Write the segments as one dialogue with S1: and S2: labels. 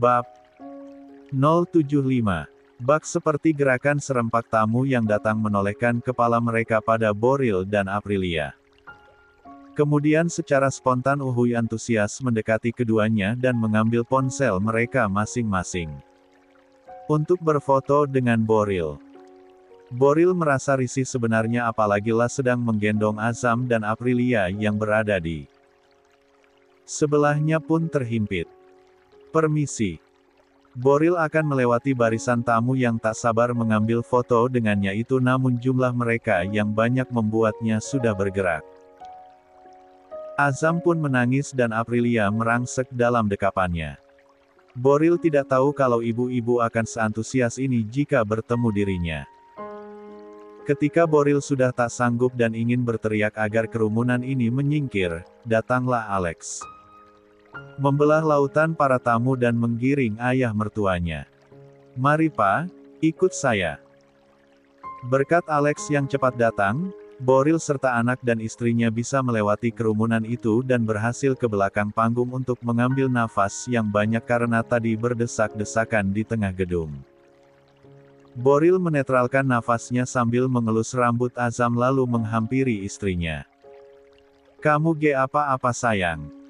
S1: Bab 075. Bak seperti gerakan serempak tamu yang datang menolehkan kepala mereka pada Boril dan Aprilia. Kemudian secara spontan Uhuy antusias mendekati keduanya dan mengambil ponsel mereka masing-masing untuk berfoto dengan Boril. Boril merasa risih sebenarnya apalagi lah sedang menggendong Azam dan Aprilia yang berada di sebelahnya pun terhimpit. Permisi. Boril akan melewati barisan tamu yang tak sabar mengambil foto dengannya itu, namun jumlah mereka yang banyak membuatnya sudah bergerak. Azam pun menangis dan Aprilia merangsek dalam dekapannya. Boril tidak tahu kalau ibu-ibu akan seantusias ini jika bertemu dirinya. Ketika Boril sudah tak sanggup dan ingin berteriak agar kerumunan ini menyingkir, datanglah Alex. Membelah lautan para tamu dan menggiring ayah mertuanya. "Mari Pak, ikut saya." Berkat Alex yang cepat datang, Boril serta anak dan istrinya bisa melewati kerumunan itu dan berhasil ke belakang panggung untuk mengambil nafas yang banyak karena tadi berdesak-desakan di tengah gedung. Boril menetralkan nafasnya sambil mengelus rambut Azam lalu menghampiri istrinya. "Kamu apa-apa sayang?"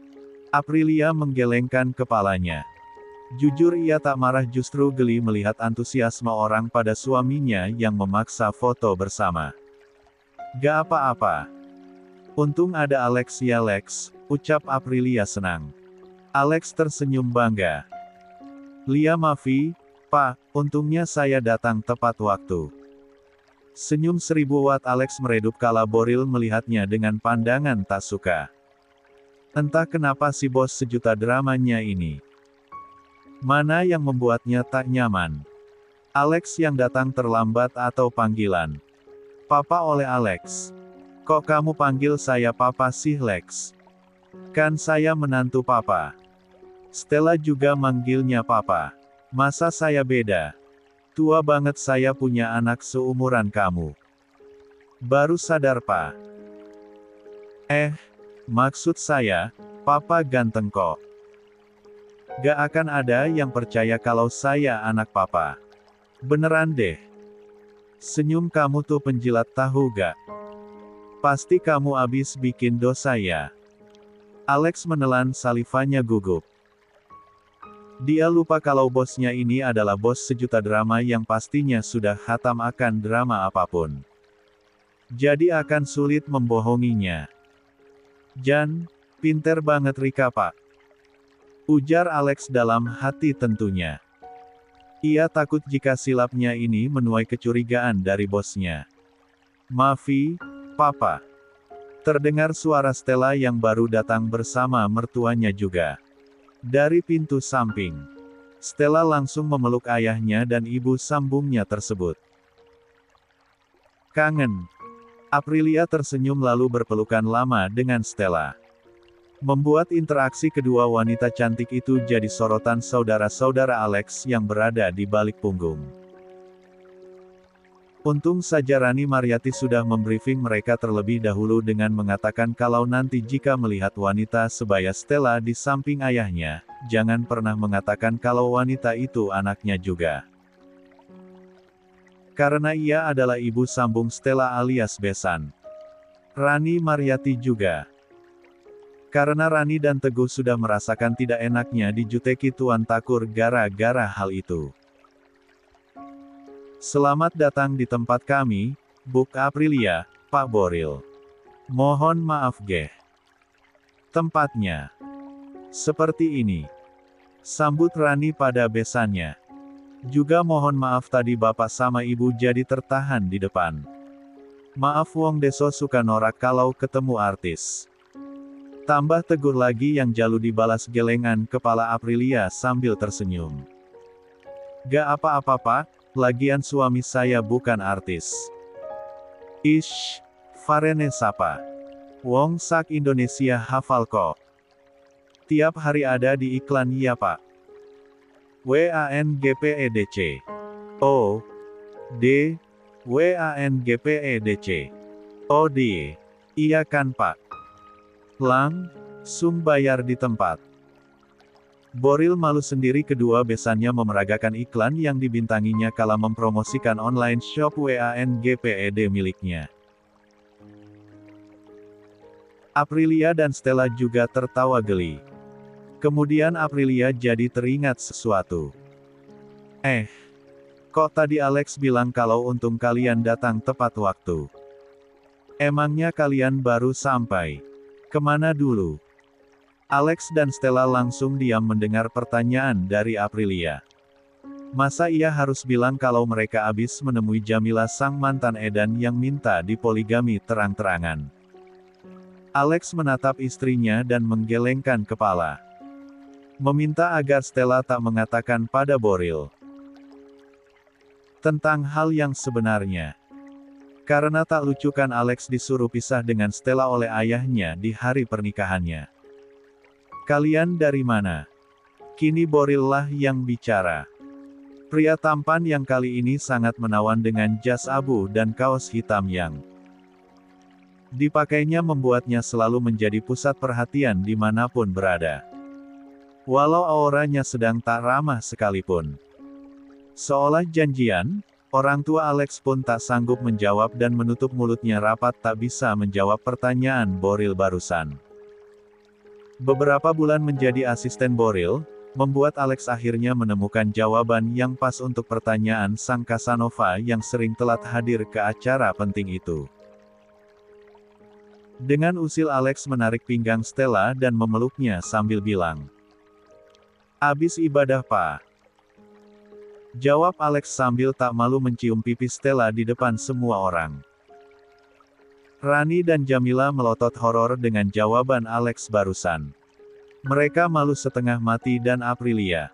S1: Aprilia menggelengkan kepalanya. Jujur ia tak marah, justru geli melihat antusiasme orang pada suaminya yang memaksa foto bersama. "Gak apa-apa. Untung ada Alex ya Lex," ucap Aprilia senang. Alex tersenyum bangga. "Lia Mafi, Pak, untungnya saya datang tepat waktu." Senyum 1000 watt Alex meredup kala Boril melihatnya dengan pandangan tak suka. Entah kenapa si bos sejuta dramanya ini. Mana yang membuatnya tak nyaman? Alex yang datang terlambat atau panggilan Papa oleh Alex? "Kok kamu panggil saya Papa sih Lex? Kan saya menantu Papa." Stella juga manggilnya Papa. "Masa saya beda? Tua banget, saya punya anak seumuran kamu." "Baru sadar Pak." Maksud saya, Papa ganteng kok." "Gak akan ada yang percaya kalau saya anak Papa. Beneran deh." "Senyum kamu tuh penjilat tahu gak? Pasti kamu abis bikin dosa ya." Alex menelan salivanya gugup. Dia lupa kalau bosnya ini adalah bos sejuta drama yang pastinya sudah khatam akan drama apapun. Jadi akan sulit membohonginya. "Jan, pinter banget Rika Pak," ujar Alex dalam hati tentunya. Ia takut jika silapnya ini menuai kecurigaan dari bosnya. "Mafi, Papa." Terdengar suara Stella yang baru datang bersama mertuanya juga. Dari pintu samping, Stella langsung memeluk ayahnya dan ibu sambungnya tersebut. "Kangen." Aprilia tersenyum lalu berpelukan lama dengan Stella. Membuat interaksi kedua wanita cantik itu jadi sorotan saudara-saudara Alex yang berada di balik punggung. Untung saja Rani Mariati sudah membriefing mereka terlebih dahulu dengan mengatakan kalau nanti jika melihat wanita sebaya Stella di samping ayahnya, jangan pernah mengatakan kalau wanita itu anaknya juga. Karena ia adalah ibu sambung Stella alias besan Rani Mariati juga. Karena Rani dan Teguh sudah merasakan tidak enaknya dijuteki Tuan Takur gara-gara hal itu. "Selamat datang di tempat kami, Buk Aprilia, Pak Boril. Mohon maaf geh. Tempatnya seperti ini," sambut Rani pada besannya. "Juga mohon maaf tadi bapak sama ibu jadi tertahan di depan. Maaf wong deso suka norak kalau ketemu artis." Tambah tegur lagi yang jalu dibalas gelengan kepala Aprilia sambil tersenyum. "Gak apa-apa Pak, lagian suami saya bukan artis." "Ish, Farene sapa? Wong sak Indonesia hafal kok. Tiap hari ada di iklan ya Pak. WANGPEDC. Oh. D. WANGPEDC. Oh die. Iya kan Pak? Langsung bayar di tempat." Boril malu sendiri kedua besannya memeragakan iklan yang dibintanginya kala mempromosikan online shop WANGPED miliknya. Aprilia dan Stella juga tertawa geli. Kemudian Aprilia jadi teringat sesuatu. Kok tadi Alex bilang kalau untung kalian datang tepat waktu? Emangnya kalian baru sampai? Kemana dulu? Alex dan Stella langsung diam mendengar pertanyaan dari Aprilia. Masa ia harus bilang kalau mereka habis menemui Jamila sang mantan edan yang minta dipoligami terang-terangan? Alex menatap istrinya dan menggelengkan kepala. Meminta agar Stella tak mengatakan pada Boril tentang hal yang sebenarnya. Karena tak lucu kan Alex disuruh pisah dengan Stella oleh ayahnya di hari pernikahannya. Kalian dari mana? Kini Boril lah yang bicara. Pria tampan yang kali ini sangat menawan dengan jas abu dan kaos hitam yang dipakainya membuatnya selalu menjadi pusat perhatian dimanapun berada. Walau auranya sedang tak ramah sekalipun. Seolah janjian, orang tua Alex pun tak sanggup menjawab dan menutup mulutnya rapat tak bisa menjawab pertanyaan Boril barusan. Beberapa bulan menjadi asisten Boril, membuat Alex akhirnya menemukan jawaban yang pas untuk pertanyaan sang Casanova yang sering telat hadir ke acara penting itu. Dengan usil Alex menarik pinggang Stella dan memeluknya sambil bilang, "Abis ibadah Pak?" Jawab Alex sambil tak malu mencium pipi Stella di depan semua orang. Rani dan Jamila melotot horor dengan jawaban Alex barusan. Mereka malu setengah mati dan Aprilia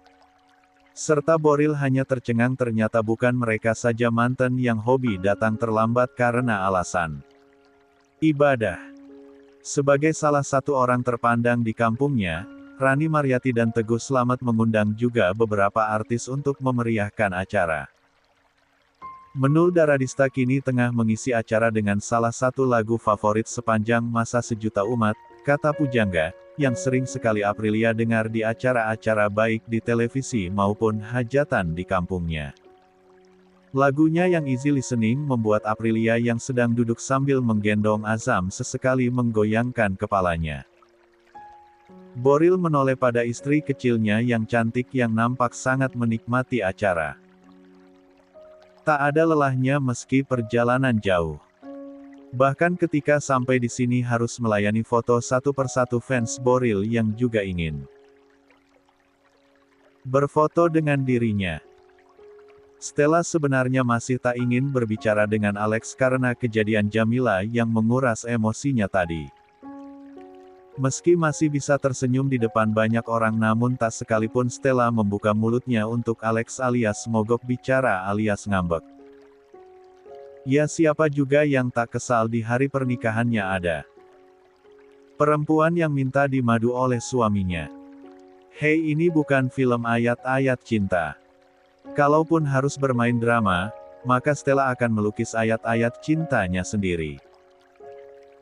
S1: serta Boril hanya tercengang ternyata bukan mereka saja mantan yang hobi datang terlambat karena alasan ibadah. Sebagai salah satu orang terpandang di kampungnya, Rani Mariati dan Teguh Slamet mengundang juga beberapa artis untuk memeriahkan acara. Menul Daradista kini tengah mengisi acara dengan salah satu lagu favorit sepanjang masa sejuta umat, kata pujangga, yang sering sekali Aprilia dengar di acara-acara baik di televisi maupun hajatan di kampungnya. Lagunya yang easy listening membuat Aprilia yang sedang duduk sambil menggendong Azam sesekali menggoyangkan kepalanya. Boril menoleh pada istri kecilnya yang cantik yang nampak sangat menikmati acara. Tak ada lelahnya meski perjalanan jauh. Bahkan ketika sampai di sini harus melayani foto satu persatu fans Boril yang juga ingin berfoto dengan dirinya. Stella sebenarnya masih tak ingin berbicara dengan Alex karena kejadian Jamila yang menguras emosinya tadi. Meski masih bisa tersenyum di depan banyak orang namun tak sekalipun Stella membuka mulutnya untuk Alex alias mogok bicara alias ngambek. Ya siapa juga yang tak kesal di hari pernikahannya ada perempuan yang minta dimadu oleh suaminya. Hei ini bukan film ayat-ayat cinta. Kalaupun harus bermain drama, maka Stella akan melukis ayat-ayat cintanya sendiri.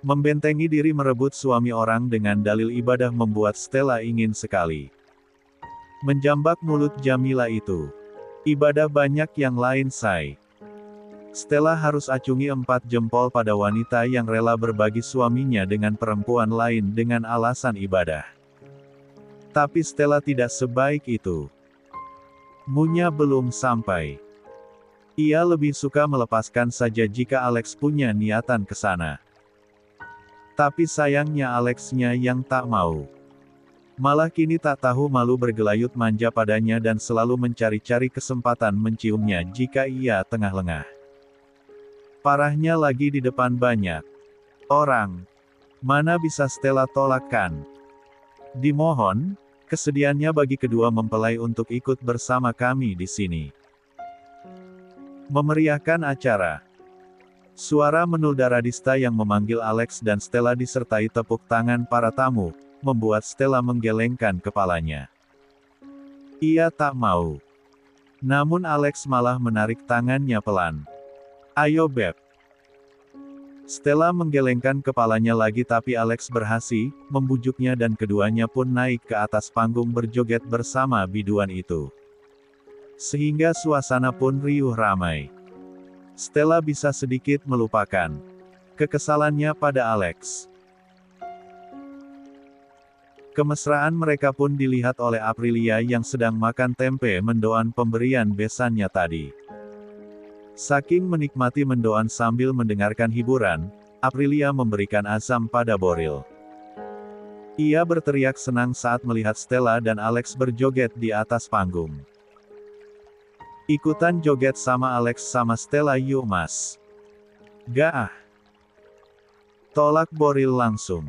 S1: Membentengi diri merebut suami orang dengan dalil ibadah membuat Stella ingin sekali menjambak mulut Jamila itu. Ibadah banyak yang lain say. Stella harus acungi 4 jempol pada wanita yang rela berbagi suaminya dengan perempuan lain dengan alasan ibadah. Tapi Stella tidak sebaik itu. Munya belum sampai. Ia lebih suka melepaskan saja jika Alex punya niatan ke sana. Tapi sayangnya Alexnya yang tak mau. Malah kini tak tahu malu bergelayut manja padanya dan selalu mencari-cari kesempatan menciumnya jika ia tengah lengah. Parahnya lagi di depan banyak orang. Mana bisa Stella tolakkan? Dimohon, kesediaannya bagi kedua mempelai untuk ikut bersama kami di sini. Memeriahkan acara. Suara Menul Daradista yang memanggil Alex dan Stella disertai tepuk tangan para tamu, membuat Stella menggelengkan kepalanya. Ia tak mau. Namun Alex malah menarik tangannya pelan. Ayo Beb. Stella menggelengkan kepalanya lagi tapi Alex berhasil membujuknya dan keduanya pun naik ke atas panggung berjoget bersama biduan itu. Sehingga suasana pun riuh ramai. Stella bisa sedikit melupakan kekesalannya pada Alex. Kemesraan mereka pun dilihat oleh Aprilia yang sedang makan tempe mendoan pemberian besannya tadi. Saking menikmati mendoan sambil mendengarkan hiburan, Aprilia memberikan azam pada Boril. Ia berteriak senang saat melihat Stella dan Alex berjoget di atas panggung. Ikutan joget sama Alex sama Stella yuk mas. Gak ah. Tolak Boril langsung.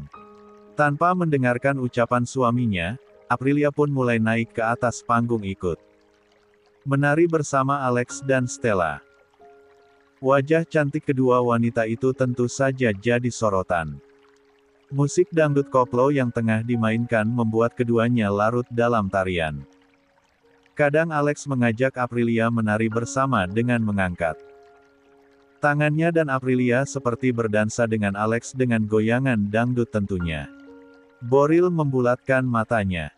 S1: Tanpa mendengarkan ucapan suaminya, Aprilia pun mulai naik ke atas panggung ikut menari bersama Alex dan Stella. Wajah cantik kedua wanita itu tentu saja jadi sorotan. Musik dangdut koplo yang tengah dimainkan membuat keduanya larut dalam tarian. Kadang Alex mengajak Aprilia menari bersama dengan mengangkat tangannya dan Aprilia seperti berdansa dengan Alex dengan goyangan dangdut tentunya. Boril membulatkan matanya.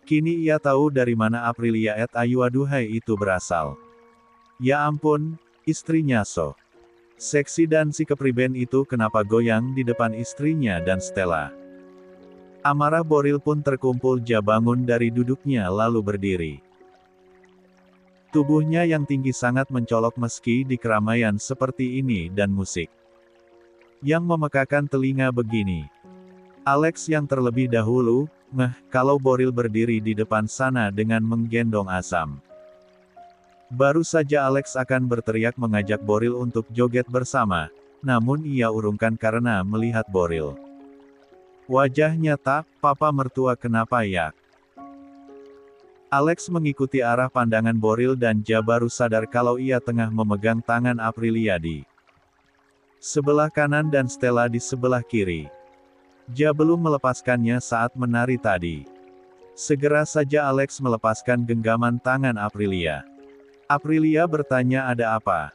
S1: Kini ia tahu dari mana Aprilia et ayu aduhai itu berasal. Ya ampun, istrinya so seksi dan si kepriben itu kenapa goyang di depan istrinya dan Stella. Amarah Boril pun terkumpul bangun dari duduknya lalu berdiri. Tubuhnya yang tinggi sangat mencolok meski di keramaian seperti ini dan musik yang memekakan telinga begini. Alex yang terlebih dahulu, kalau Boril berdiri di depan sana dengan menggendong Azam. Baru saja Alex akan berteriak mengajak Boril untuk joget bersama, namun ia urungkan karena melihat Boril. Wajahnya tak, papa mertua kenapa ya? Alex mengikuti arah pandangan Boril dan baru sadar kalau ia tengah memegang tangan Aprilia di sebelah kanan dan Stella di sebelah kiri. Belum melepaskannya saat menari tadi. Segera saja Alex melepaskan genggaman tangan Aprilia. Aprilia bertanya ada apa?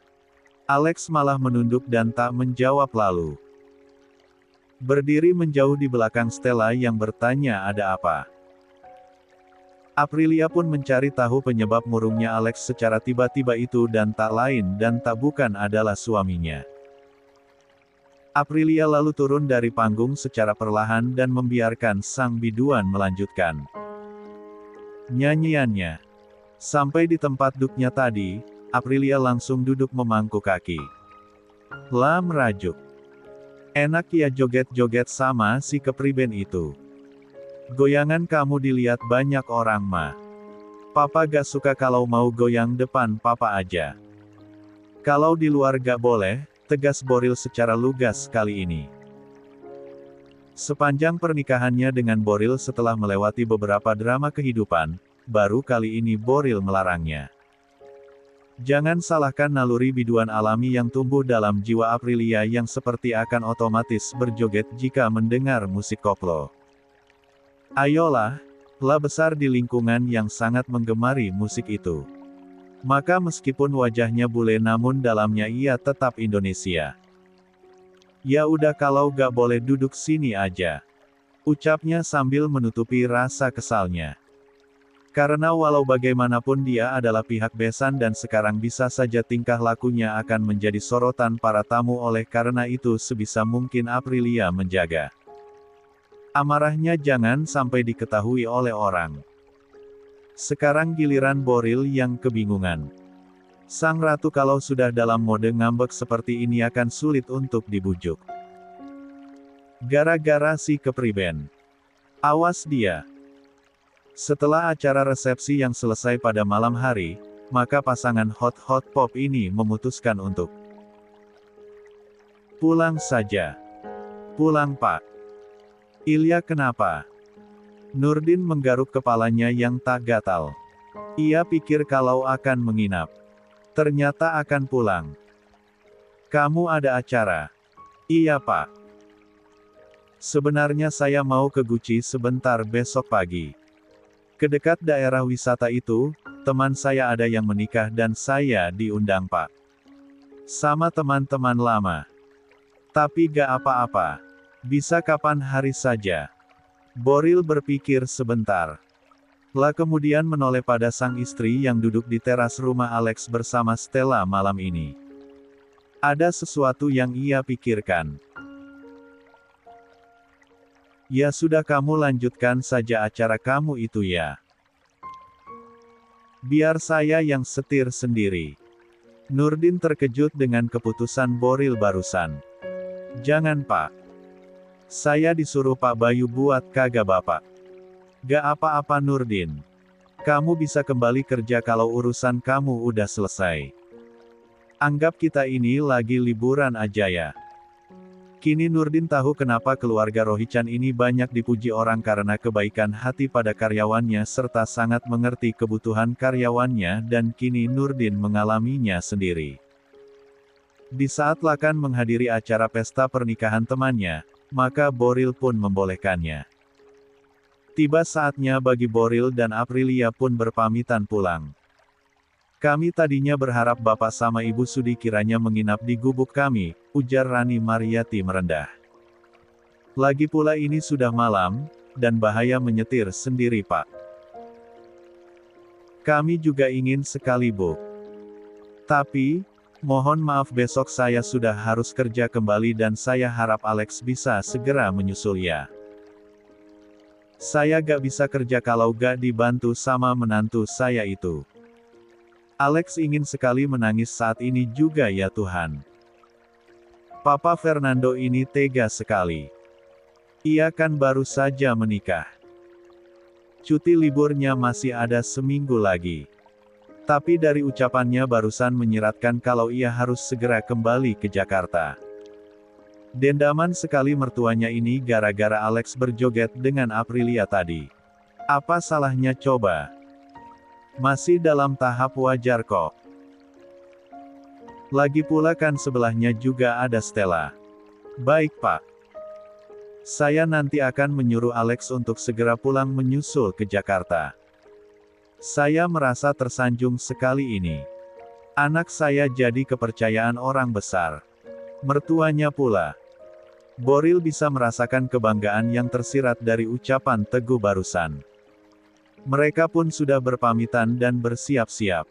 S1: Alex malah menunduk dan tak menjawab lalu berdiri menjauh di belakang Stella yang bertanya ada apa. Aprilia pun mencari tahu penyebab murungnya Alex secara tiba-tiba itu dan tak lain dan tak bukan adalah suaminya. Aprilia lalu turun dari panggung secara perlahan dan membiarkan sang biduan melanjutkan nyanyiannya. Sampai di tempat duduknya tadi, Aprilia langsung duduk memangku kaki. Lah merajuk. Enak ya joget-joget sama si kepriben itu. Goyangan kamu dilihat banyak orang mah. Papa gak suka kalau mau goyang depan papa aja. Kalau di luar gak boleh, tegas Boril secara lugas kali ini. Sepanjang pernikahannya dengan Boril setelah melewati beberapa drama kehidupan, baru kali ini Boril melarangnya. Jangan salahkan naluri biduan alami yang tumbuh dalam jiwa Aprilia yang seperti akan otomatis berjoget jika mendengar musik koplo. Ayolah, lah besar di lingkungan yang sangat menggemari musik itu. Maka meskipun wajahnya bule namun dalamnya ia tetap Indonesia. Ya udah kalau gak boleh duduk sini aja. Ucapnya sambil menutupi rasa kesalnya. Karena walau bagaimanapun dia adalah pihak besan dan sekarang bisa saja tingkah lakunya akan menjadi sorotan para tamu oleh karena itu sebisa mungkin Aprilia menjaga amarahnya jangan sampai diketahui oleh orang. Sekarang giliran Boril yang kebingungan. Sang ratu kalau sudah dalam mode ngambek seperti ini akan sulit untuk dibujuk. Gara-gara si kepriben. Awas dia. Setelah acara resepsi yang selesai pada malam hari, maka pasangan hot pop ini memutuskan untuk pulang saja. Pulang pak. Ilya kenapa? Nurdin menggaruk kepalanya yang tak gatal. Ia pikir kalau akan menginap. Ternyata akan pulang. Kamu ada acara? Iya pak. Sebenarnya saya mau ke Guci sebentar besok pagi. Kedekat daerah wisata itu, teman saya ada yang menikah dan saya diundang pak. Sama teman-teman lama. Tapi gak apa-apa. Bisa kapan hari saja. Boril berpikir sebentar. Lah kemudian menoleh pada sang istri yang duduk di teras rumah Alex bersama Stella malam ini. Ada sesuatu yang ia pikirkan. Ya sudah, kamu lanjutkan saja acara kamu itu ya. Biar saya yang setir sendiri. Nurdin terkejut dengan keputusan Boril barusan. Jangan Pak. Saya disuruh Pak Bayu buat kagak Bapak. Gak apa-apa Nurdin. Kamu bisa kembali kerja kalau urusan kamu udah selesai. Anggap kita ini lagi liburan aja ya. Kini Nurdin tahu kenapa keluarga Rohichan ini banyak dipuji orang karena kebaikan hati pada karyawannya serta sangat mengerti kebutuhan karyawannya, dan kini Nurdin mengalaminya sendiri. Di saat Lakan menghadiri acara pesta pernikahan temannya, maka Boril pun membolehkannya. Tiba saatnya bagi Boril dan Aprilia pun berpamitan pulang. Kami tadinya berharap Bapak sama Ibu Sudi kiranya menginap di gubuk kami, ujar Rani Mariati merendah. Lagi pula ini sudah malam, dan bahaya menyetir sendiri Pak. Kami juga ingin sekali Bu. Tapi, mohon maaf besok saya sudah harus kerja kembali dan saya harap Alex bisa segera menyusul ya. Saya gak bisa kerja kalau gak dibantu sama menantu saya itu. Alex ingin sekali menangis saat ini juga ya Tuhan. Papa Fernando ini tega sekali. Ia kan baru saja menikah. Cuti liburnya masih ada seminggu lagi. Tapi dari ucapannya barusan menyiratkan kalau ia harus segera kembali ke Jakarta. Dendaman sekali mertuanya ini gara-gara Alex berjoget dengan Aprilia tadi. Apa salahnya coba? Masih dalam tahap wajar kok. Lagi pula kan sebelahnya juga ada Stella. Baik Pak. Saya nanti akan menyuruh Alex untuk segera pulang menyusul ke Jakarta. Saya merasa tersanjung sekali ini. Anak saya jadi kepercayaan orang besar. Mertuanya pula. Boril bisa merasakan kebanggaan yang tersirat dari ucapan Teguh barusan. Mereka pun sudah berpamitan dan bersiap-siap.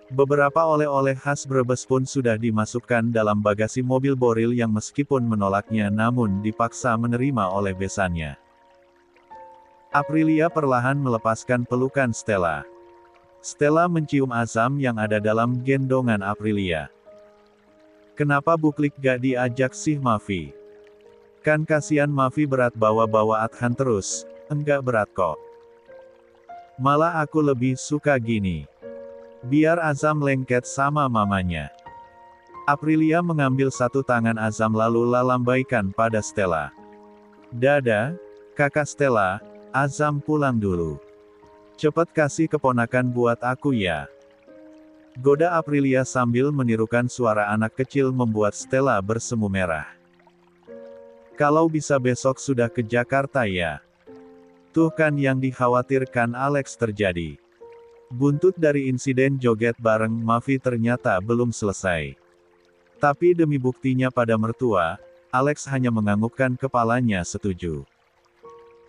S1: Beberapa oleh-oleh khas Brebes pun sudah dimasukkan dalam bagasi mobil Boril yang meskipun menolaknya namun dipaksa menerima oleh besannya. Aprilia perlahan melepaskan pelukan Stella. Stella mencium Azam yang ada dalam gendongan Aprilia. Kenapa Buklik gak diajak sih Mavi? Kan kasihan Mavi berat bawa-bawa Adhan terus. Enggak berat kok. Malah aku lebih suka gini. Biar Azam lengket sama mamanya. Aprilia mengambil satu tangan Azam lalu lalambaikan pada Stella. Dada, kakak Stella, Azam pulang dulu. Cepet kasih keponakan buat aku ya. Goda Aprilia sambil menirukan suara anak kecil membuat Stella bersemu merah. Kalau bisa besok sudah ke Jakarta ya. Tuh kan yang dikhawatirkan Alex terjadi. Buntut dari insiden joget bareng Mavi ternyata belum selesai. Tapi demi buktinya pada mertua, Alex hanya menganggukkan kepalanya setuju.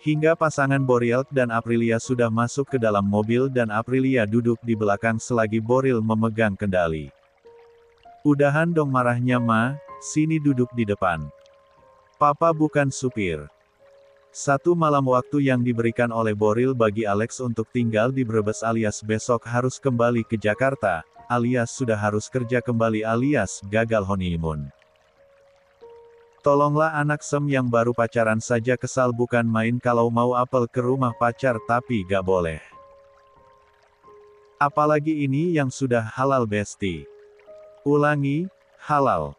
S1: Hingga pasangan Boril dan Aprilia sudah masuk ke dalam mobil dan Aprilia duduk di belakang selagi Boril memegang kendali. Udahan dong marahnya Ma, sini duduk di depan. Papa bukan supir. Satu malam waktu yang diberikan oleh Boril bagi Alex untuk tinggal di Brebes alias besok harus kembali ke Jakarta, alias sudah harus kerja kembali alias gagal honeymoon. Tolonglah anak Sem yang baru pacaran saja kesal bukan main kalau mau apel ke rumah pacar tapi gak boleh. Apalagi ini yang sudah halal besti. Ulangi, halal.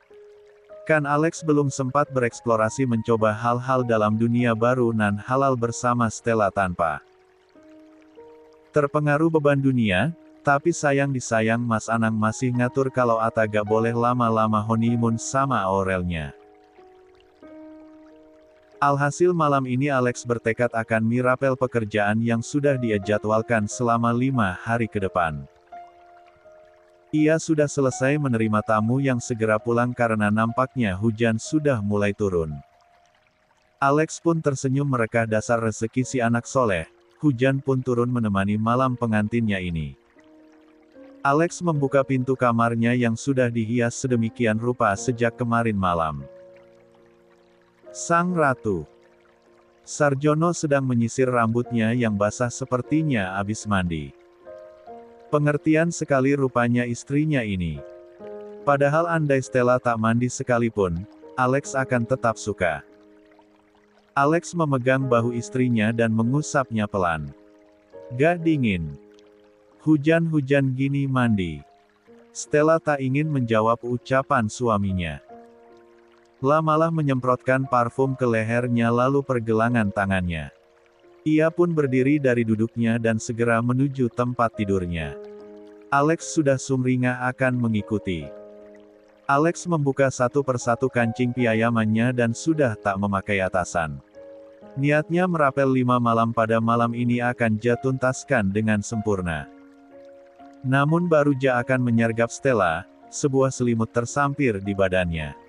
S1: Kan Alex belum sempat bereksplorasi mencoba hal-hal dalam dunia baru nan halal bersama Stella tanpa terpengaruh beban dunia, tapi sayang disayang Mas Anang masih ngatur kalau Ata gak boleh lama-lama honeymoon sama Aurelnya. Alhasil malam ini Alex bertekad akan mirapel pekerjaan yang sudah dia jadwalkan selama 5 hari ke depan. Ia sudah selesai menerima tamu yang segera pulang karena nampaknya hujan sudah mulai turun. Alex pun tersenyum merekah dasar rezeki si anak soleh, hujan pun turun menemani malam pengantinnya ini. Alex membuka pintu kamarnya yang sudah dihias sedemikian rupa sejak kemarin malam. Sang Ratu Sarjono sedang menyisir rambutnya yang basah sepertinya habis mandi. Pengertian sekali rupanya istrinya ini. Padahal andai Stella tak mandi sekalipun, Alex akan tetap suka. Alex memegang bahu istrinya dan mengusapnya pelan. Gak dingin. Hujan-hujan gini mandi. Stella tak ingin menjawab ucapan suaminya. Malah menyemprotkan parfum ke lehernya lalu pergelangan tangannya. Ia pun berdiri dari duduknya dan segera menuju tempat tidurnya. Alex sudah sumringah akan mengikuti. Alex membuka satu persatu kancing piayamannya dan sudah tak memakai atasan. Niatnya merapel 5 malam pada malam ini akan dia tuntaskan dengan sempurna. Namun baru dia akan menyergap Stella, sebuah selimut tersampir di badannya.